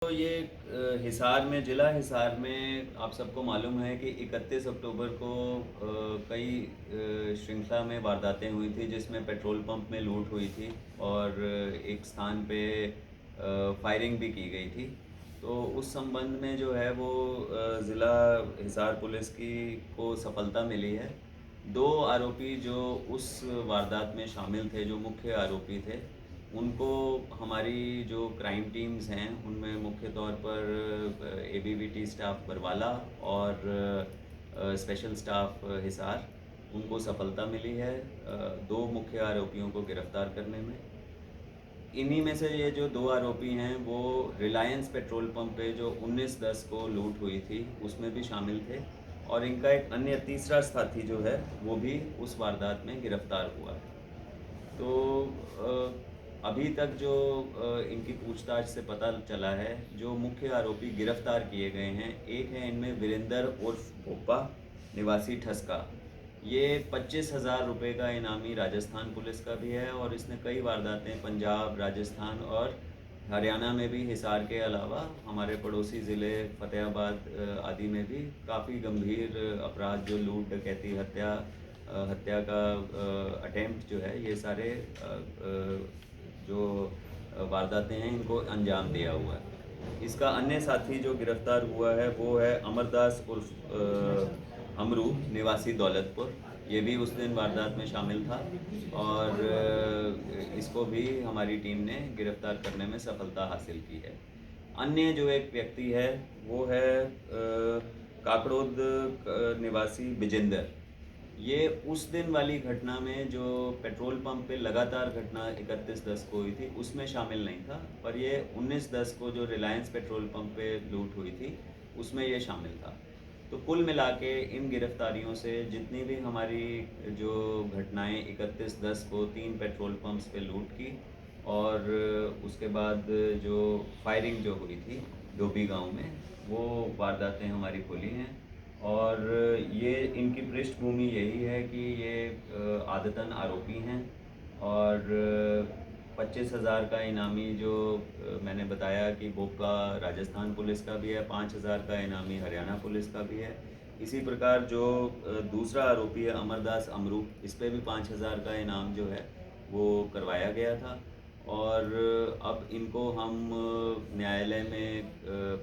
तो ये हिसार में, जिला हिसार में आप सबको मालूम है कि 31 अक्टूबर को कई श्रृंखला में वारदातें हुई थी, जिसमें पेट्रोल पंप में लूट हुई थी और एक स्थान पे फायरिंग भी की गई थी। तो उस संबंध में जो है वो ज़िला हिसार पुलिस की को सफलता मिली है। 2 आरोपी जो उस वारदात में शामिल थे, जो मुख्य आरोपी थे, उनको हमारी जो क्राइम टीम्स हैं उनमें मुख्य तौर पर एबीवीटी स्टाफ बरवाला और स्पेशल स्टाफ हिसार, उनको सफलता मिली है 2 मुख्य आरोपियों को गिरफ्तार करने में। इन्हीं में से ये जो 2 आरोपी हैं वो रिलायंस पेट्रोल पंप पे जो 19/10 को लूट हुई थी उसमें भी शामिल थे, और इनका एक अन्य तीसरा साथी जो है वो भी उस वारदात में गिरफ्तार हुआ है। तो अभी तक जो इनकी पूछताछ से पता चला है, जो मुख्य आरोपी गिरफ्तार किए गए हैं, एक है इनमें वीरेंद्र उर्फ भोपा निवासी ठसका। ये 25,000 रुपये का इनामी राजस्थान पुलिस का भी है, और इसने कई वारदातें पंजाब, राजस्थान और हरियाणा में भी, हिसार के अलावा हमारे पड़ोसी ज़िले फतेहाबाद आदि में भी काफ़ी गंभीर अपराध, जो लूट, डकैती, हत्या का अटेम्प्ट जो है, ये सारे जो वारदातें हैं इनको अंजाम दिया हुआ है। इसका अन्य साथी जो गिरफ्तार हुआ है वो है अमरदास उर्फ अमरू निवासी दौलतपुर। ये भी उस दिन वारदात में शामिल था, और इसको भी हमारी टीम ने गिरफ्तार करने में सफलता हासिल की है। अन्य जो एक व्यक्ति है वो है काकड़ोद निवासी बिजेंदर। ये उस दिन वाली घटना में, जो पेट्रोल पंप पे लगातार घटना 31/10 को हुई थी, उसमें शामिल नहीं था, पर ये 19/10 को जो रिलायंस पेट्रोल पंप पे लूट हुई थी उसमें ये शामिल था। तो कुल मिला के इन गिरफ्तारियों से जितनी भी हमारी जो घटनाएं 31/10 को 3 पेट्रोल पंप्स पे लूट की, और उसके बाद जो फायरिंग जो हुई थी डोबी गांव में, वो वारदातें हमारी खुली हैं। और ये इनकी पृष्ठभूमि यही है कि ये आदतन आरोपी हैं, और 25,000 का इनामी जो मैंने बताया कि बोका राजस्थान पुलिस का भी है, 5,000 का इनामी हरियाणा पुलिस का भी है। इसी प्रकार जो दूसरा आरोपी है अमरदास अमरू, इस पे भी 5,000 का इनाम जो है वो करवाया गया था। और अब इनको हम न्यायालय में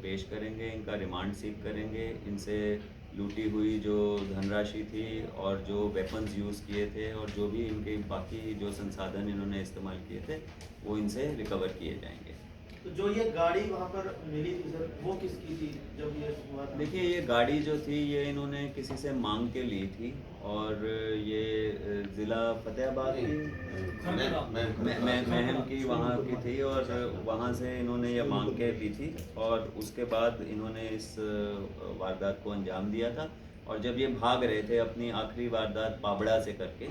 पेश करेंगे, इनका रिमांड सीख करेंगे, इनसे लूटी हुई जो धनराशि थी और जो वेपन्स यूज़ किए थे और जो भी इनके बाकी जो संसाधन इन्होंने इस्तेमाल किए थे, वो इनसे रिकवर किए जाएंगे। तो जो ये गाड़ी वहाँ पर मिली थी सर, वो किसकी थी जब ये हुआ था? देखिए, ये गाड़ी जो थी ये इन्होंने किसी से मांग के ली थी, और ये ज़िला फतेहाबाद की महम की वहाँ की थी, और वहाँ से इन्होंने ये मांग के ली थी, और उसके बाद इन्होंने इस वारदात को अंजाम दिया था। और जब ये भाग रहे थे अपनी आखिरी वारदात पाबड़ा से करके,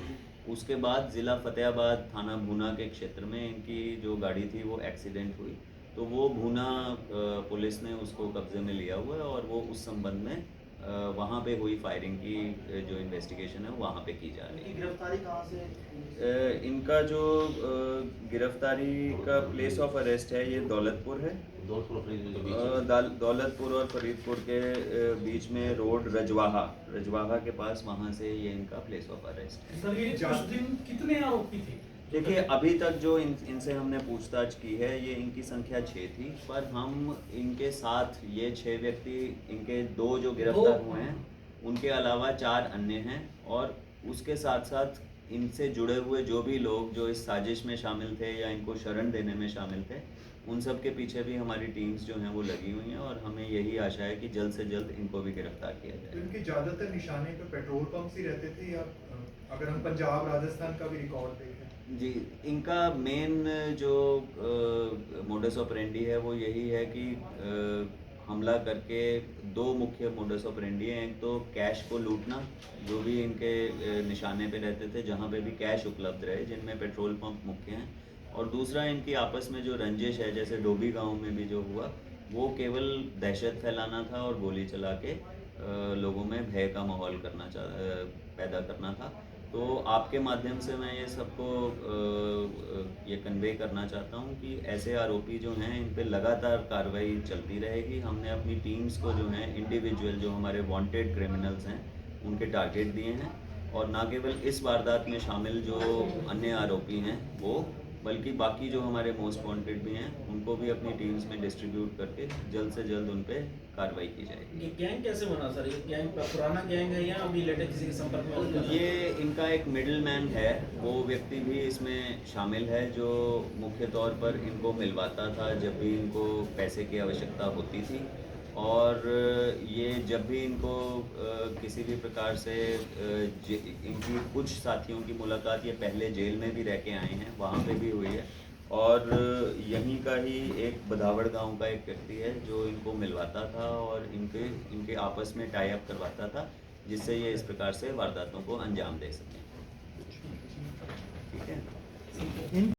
उसके बाद ज़िला फतेहाबाद थाना भूना के क्षेत्र में इनकी जो गाड़ी थी वो एक्सीडेंट हुई। तो वो भूना पुलिस ने उसको कब्ज़े में लिया हुआ है, और वो उस संबंध में वहाँ पे हुई फायरिंग की जो इन्वेस्टिगेशन है वहाँ पे की जा रही इनकी है। गिरफ्तारी कहाँ से हुई है? इनका जो गिरफ्तारी का प्लेस ऑफ अरेस्ट है ये दौलतपुर है। दौलतपुर और फरीदपुर के बीच में रोड रजवाहा के पास, वहाँ से ये इनका प्लेस ऑफ अरेस्ट है। सर, ये उस दिन कितने आरोपी थे? देखिए, अभी तक जो इनसे हमने पूछताछ की है, ये इनकी संख्या 6 थी, पर हम इनके साथ ये 6 व्यक्ति, इनके 2 जो गिरफ्तार हुए हैं उनके अलावा 4 अन्य हैं, और उसके साथ साथ इनसे जुड़े हुए जो भी लोग जो इस साजिश में शामिल थे या इनको शरण देने में शामिल थे, उन सब के पीछे भी हमारी टीम्स जो हैं वो लगी हुई हैं, और हमें यही आशा है कि जल्द से जल्द इनको भी गिरफ्तार किया तो जाए। इनके ज़्यादातर निशाने पे पेट्रोल पंप ही रहते थे, या अगर हम पंजाब राजस्थान का भी रिकॉर्ड देखें? जी, इनका मेन जो मोडस ऑपरेंडी है वो यही है कि हमला करके 2 मुख्य मोडस ऑपरेंडी हैं। एक तो कैश को लूटना, जो भी इनके निशाने पे रहते थे, जहाँ पे भी कैश उपलब्ध रहे, जिनमें पेट्रोल पंप मुख्य हैं। और दूसरा इनकी आपस में जो रंजिश है, जैसे डोबी गांव में भी जो हुआ, वो केवल दहशत फैलाना था और गोली चला के लोगों में भय का माहौल पैदा करना था। तो आपके माध्यम से मैं ये सबको ये कन्वे करना चाहता हूँ कि ऐसे आरोपी जो हैं इन पे लगातार कार्रवाई चलती रहेगी। हमने अपनी टीम्स को जो हैं इंडिविजुअल जो हमारे वांटेड क्रिमिनल्स हैं उनके टारगेट दिए हैं, और ना केवल इस वारदात में शामिल जो अन्य आरोपी हैं वो, बल्कि बाकी जो हमारे मोस्ट वांटेड भी हैं उनको भी अपनी टीम्स में डिस्ट्रीब्यूट करके जल्द से जल्द उन पे कार्रवाई की जाएगी। ये गैंग कैसे बना सर? ये गैंग पुराना गैंग है या अभी लेटेस्ट किसी के संपर्क में होगा? ये इनका एक मिडिल मैन है, वो व्यक्ति भी इसमें शामिल है जो मुख्य तौर पर इनको मिलवाता था जब भी इनको पैसे की आवश्यकता होती थी, और ये जब भी इनको किसी भी प्रकार से इनकी कुछ साथियों की मुलाकात ये पहले जेल में भी रह के आए हैं, वहाँ पे भी हुई है, और यहीं का ही एक बधावड़ गांव का एक व्यक्ति है जो इनको मिलवाता था और इनके आपस में टाई अप करवाता था, जिससे ये इस प्रकार से वारदातों को अंजाम दे सकें। ठीक है।